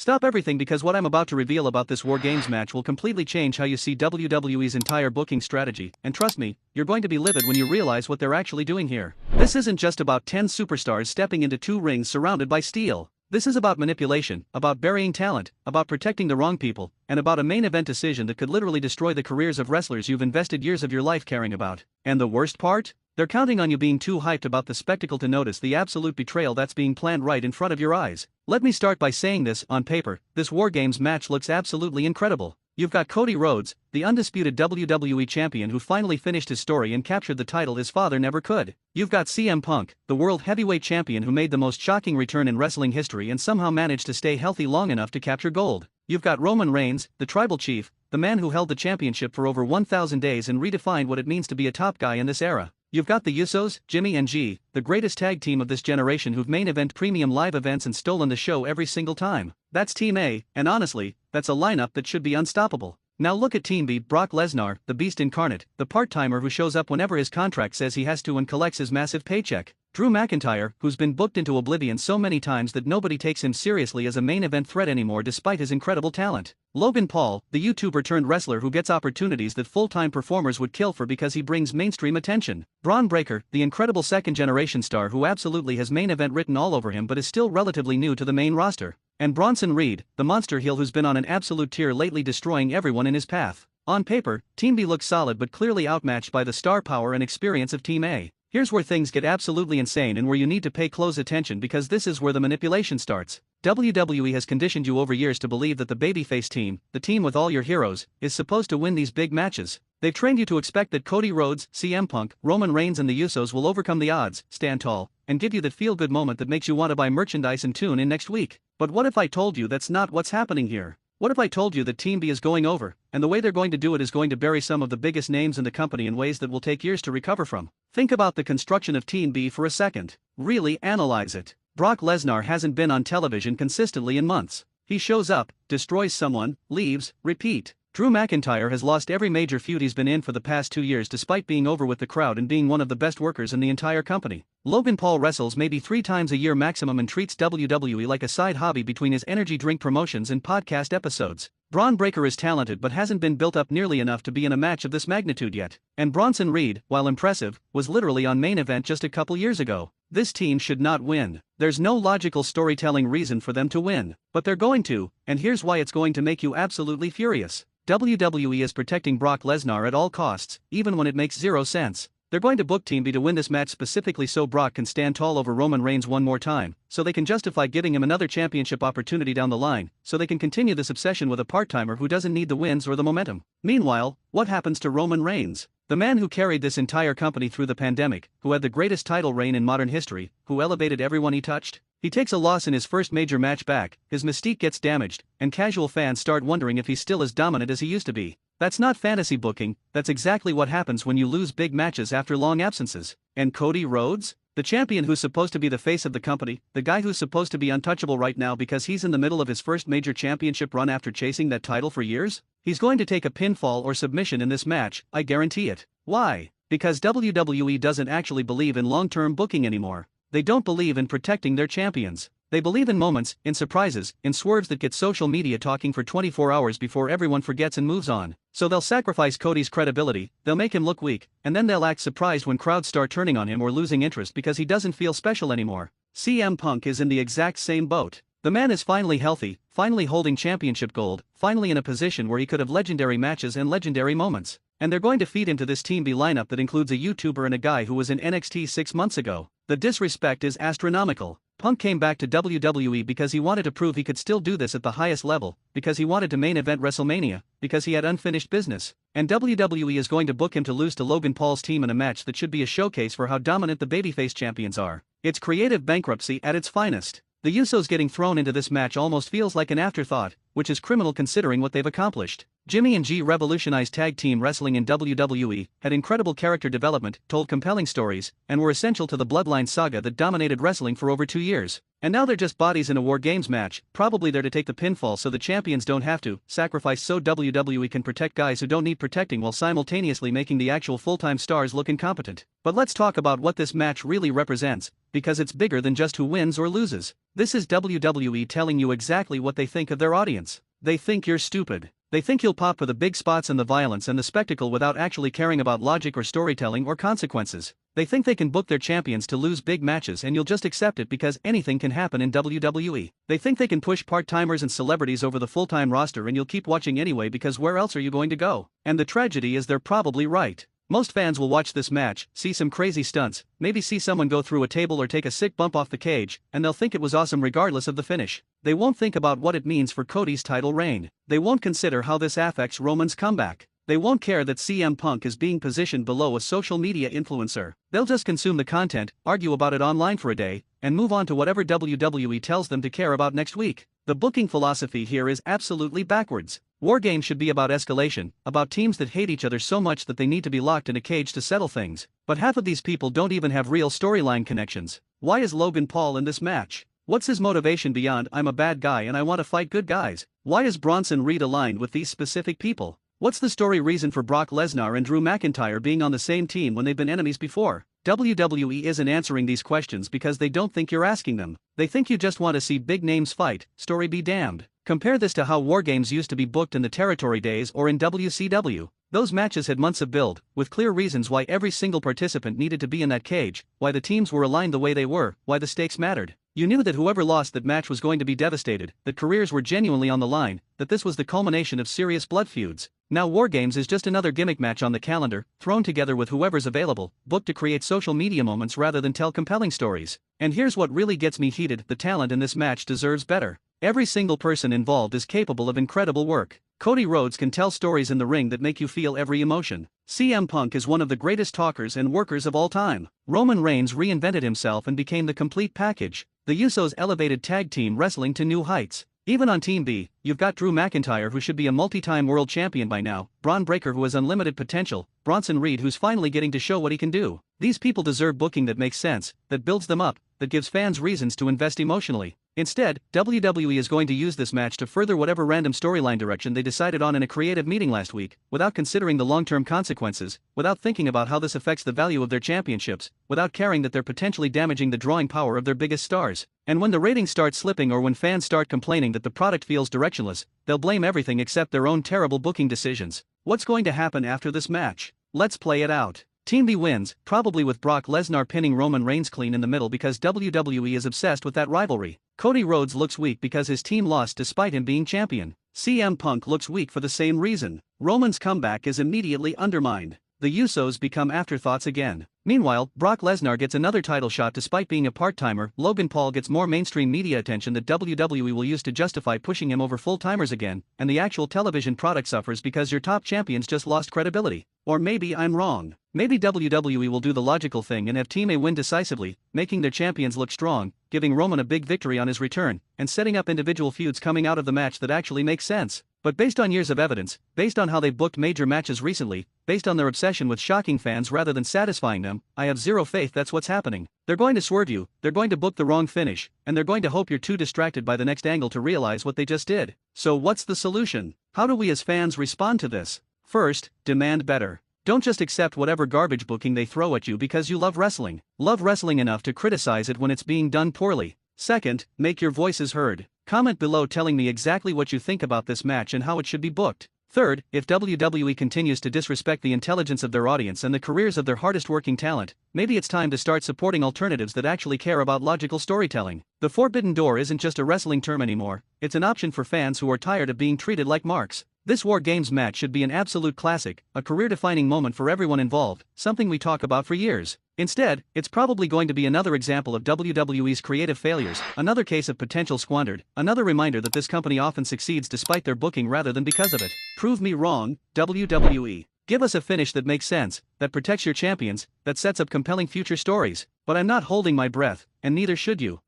Stop everything because what I'm about to reveal about this War Games match will completely change how you see WWE's entire booking strategy, and trust me, you're going to be livid when you realize what they're actually doing here. This isn't just about 10 superstars stepping into 2 rings surrounded by steel. This is about manipulation, about burying talent, about protecting the wrong people, and about a main event decision that could literally destroy the careers of wrestlers you've invested years of your life caring about. And the worst part? They're counting on you being too hyped about the spectacle to notice the absolute betrayal that's being planned right in front of your eyes. Let me start by saying this: on paper, this War Games match looks absolutely incredible. You've got Cody Rhodes, the undisputed WWE champion who finally finished his story and captured the title his father never could. You've got CM Punk, the world heavyweight champion who made the most shocking return in wrestling history and somehow managed to stay healthy long enough to capture gold. You've got Roman Reigns, the tribal chief, the man who held the championship for over 1,000 days and redefined what it means to be a top guy in this era. You've got the Usos, Jimmy and G, the greatest tag team of this generation who've main event premium live events and stolen the show every single time. That's Team A, and honestly, that's a lineup that should be unstoppable. Now look at Team B: Brock Lesnar, the beast incarnate, the part-timer who shows up whenever his contract says he has to and collects his massive paycheck. Drew McIntyre, who's been booked into oblivion so many times that nobody takes him seriously as a main event threat anymore despite his incredible talent. Logan Paul, the YouTuber turned wrestler who gets opportunities that full-time performers would kill for because he brings mainstream attention. Braun Breaker, the incredible second-generation star who absolutely has main event written all over him but is still relatively new to the main roster. And Bronson Reed, the monster heel who's been on an absolute tear lately, destroying everyone in his path. On paper, Team B looks solid but clearly outmatched by the star power and experience of Team A. Here's where things get absolutely insane and where you need to pay close attention because this is where the manipulation starts. WWE has conditioned you over years to believe that the babyface team, the team with all your heroes, is supposed to win these big matches. They've trained you to expect that Cody Rhodes, CM Punk, Roman Reigns and the Usos will overcome the odds, stand tall, and give you that feel-good moment that makes you want to buy merchandise and tune in next week. But what if I told you that's not what's happening here? What if I told you that Team B is going over, and the way they're going to do it is going to bury some of the biggest names in the company in ways that will take years to recover from? Think about the construction of Team B for a second. Really analyze it. Brock Lesnar hasn't been on television consistently in months. He shows up, destroys someone, leaves, repeat. Drew McIntyre has lost every major feud he's been in for the past 2 years despite being over with the crowd and being one of the best workers in the entire company. Logan Paul wrestles maybe 3 times a year maximum and treats WWE like a side hobby between his energy drink promotions and podcast episodes. Braun Breaker is talented but hasn't been built up nearly enough to be in a match of this magnitude yet. And Bronson Reed, while impressive, was literally on main event just a couple years ago. This team should not win. There's no logical storytelling reason for them to win. But they're going to, and here's why it's going to make you absolutely furious. WWE is protecting Brock Lesnar at all costs, even when it makes 0 sense. They're going to book Team B to win this match specifically so Brock can stand tall over Roman Reigns one more time, so they can justify giving him another championship opportunity down the line, so they can continue this obsession with a part-timer who doesn't need the wins or the momentum. Meanwhile, what happens to Roman Reigns? The man who carried this entire company through the pandemic, who had the greatest title reign in modern history, who elevated everyone he touched? He takes a loss in his first major match back, his mystique gets damaged, and casual fans start wondering if he's still as dominant as he used to be. That's not fantasy booking, that's exactly what happens when you lose big matches after long absences. And Cody Rhodes? The champion who's supposed to be the face of the company, the guy who's supposed to be untouchable right now because he's in the middle of his first major championship run after chasing that title for years? He's going to take a pinfall or submission in this match, I guarantee it. Why? Because WWE doesn't actually believe in long-term booking anymore. They don't believe in protecting their champions. They believe in moments, in surprises, in swerves that get social media talking for 24 hours before everyone forgets and moves on. So they'll sacrifice Cody's credibility, they'll make him look weak, and then they'll act surprised when crowds start turning on him or losing interest because he doesn't feel special anymore. CM Punk is in the exact same boat. The man is finally healthy, finally holding championship gold, finally in a position where he could have legendary matches and legendary moments. And they're going to feed into this Team B lineup that includes a YouTuber and a guy who was in NXT 6 months ago. The disrespect is astronomical. Punk came back to WWE because he wanted to prove he could still do this at the highest level, because he wanted to main event WrestleMania, because he had unfinished business. And WWE is going to book him to lose to Logan Paul's team in a match that should be a showcase for how dominant the babyface champions are. It's creative bankruptcy at its finest. The Usos getting thrown into this match almost feels like an afterthought, which is criminal considering what they've accomplished. Jimmy and G revolutionized tag team wrestling in WWE, had incredible character development, told compelling stories, and were essential to the Bloodline saga that dominated wrestling for over 2 years. And now they're just bodies in a War Games match, probably there to take the pinfall so the champions don't have to sacrifice, so WWE can protect guys who don't need protecting while simultaneously making the actual full-time stars look incompetent. But let's talk about what this match really represents, because it's bigger than just who wins or loses. This is WWE telling you exactly what they think of their audience. They think you're stupid. They think you'll pop for the big spots and the violence and the spectacle without actually caring about logic or storytelling or consequences. They think they can book their champions to lose big matches and you'll just accept it because anything can happen in WWE. They think they can push part-timers and celebrities over the full-time roster and you'll keep watching anyway because where else are you going to go? And the tragedy is they're probably right. Most fans will watch this match, see some crazy stunts, maybe see someone go through a table or take a sick bump off the cage, and they'll think it was awesome regardless of the finish. They won't think about what it means for Cody's title reign. They won't consider how this affects Roman's comeback. They won't care that CM Punk is being positioned below a social media influencer. They'll just consume the content, argue about it online for a day, and move on to whatever WWE tells them to care about next week. The booking philosophy here is absolutely backwards. War Games should be about escalation, about teams that hate each other so much that they need to be locked in a cage to settle things. But half of these people don't even have real storyline connections. Why is Logan Paul in this match? What's his motivation beyond "I'm a bad guy and I want to fight good guys"? Why is Bronson Reed aligned with these specific people? What's the story reason for Brock Lesnar and Drew McIntyre being on the same team when they've been enemies before? WWE isn't answering these questions because they don't think you're asking them. They think you just want to see big names fight, story be damned. Compare this to how War Games used to be booked in the Territory days or in WCW. Those matches had months of build, with clear reasons why every single participant needed to be in that cage, why the teams were aligned the way they were, why the stakes mattered. You knew that whoever lost that match was going to be devastated, that careers were genuinely on the line, that this was the culmination of serious blood feuds. Now War Games is just another gimmick match on the calendar, thrown together with whoever's available, booked to create social media moments rather than tell compelling stories. And here's what really gets me heated: the talent in this match deserves better. Every single person involved is capable of incredible work. Cody Rhodes can tell stories in the ring that make you feel every emotion. CM Punk is one of the greatest talkers and workers of all time. Roman Reigns reinvented himself and became the complete package. The Usos elevated tag team wrestling to new heights. Even on Team B, you've got Drew McIntyre, who should be a multi-time world champion by now, Braun Breaker, who has unlimited potential, Bronson Reed, who's finally getting to show what he can do. These people deserve booking that makes sense, that builds them up, that gives fans reasons to invest emotionally. Instead, WWE is going to use this match to further whatever random storyline direction they decided on in a creative meeting last week, without considering the long-term consequences, without thinking about how this affects the value of their championships, without caring that they're potentially damaging the drawing power of their biggest stars. And when the ratings start slipping or when fans start complaining that the product feels directionless, they'll blame everything except their own terrible booking decisions. What's going to happen after this match? Let's play it out. Team B wins, probably with Brock Lesnar pinning Roman Reigns clean in the middle because WWE is obsessed with that rivalry. Cody Rhodes looks weak because his team lost despite him being champion. CM Punk looks weak for the same reason. Roman's comeback is immediately undermined. The Usos become afterthoughts again. Meanwhile, Brock Lesnar gets another title shot despite being a part-timer. Logan Paul gets more mainstream media attention that WWE will use to justify pushing him over full-timers again, and the actual television product suffers because your top champions just lost credibility. Or maybe I'm wrong. Maybe WWE will do the logical thing and have Team A win decisively, making their champions look strong, giving Roman a big victory on his return, and setting up individual feuds coming out of the match that actually make sense. But based on years of evidence, based on how they've booked major matches recently, based on their obsession with shocking fans rather than satisfying them, I have zero faith that's what's happening. They're going to swerve you, they're going to book the wrong finish, and they're going to hope you're too distracted by the next angle to realize what they just did. So what's the solution? How do we as fans respond to this? First, demand better. Don't just accept whatever garbage booking they throw at you because you love wrestling. Love wrestling enough to criticize it when it's being done poorly. Second, make your voices heard. Comment below telling me exactly what you think about this match and how it should be booked. Third, if WWE continues to disrespect the intelligence of their audience and the careers of their hardest working talent, maybe it's time to start supporting alternatives that actually care about logical storytelling. The Forbidden Door isn't just a wrestling term anymore, it's an option for fans who are tired of being treated like marks. This War Games match should be an absolute classic, a career-defining moment for everyone involved, something we talk about for years. Instead, it's probably going to be another example of WWE's creative failures, another case of potential squandered, another reminder that this company often succeeds despite their booking rather than because of it. Prove me wrong, WWE. Give us a finish that makes sense, that protects your champions, that sets up compelling future stories. But I'm not holding my breath, and neither should you.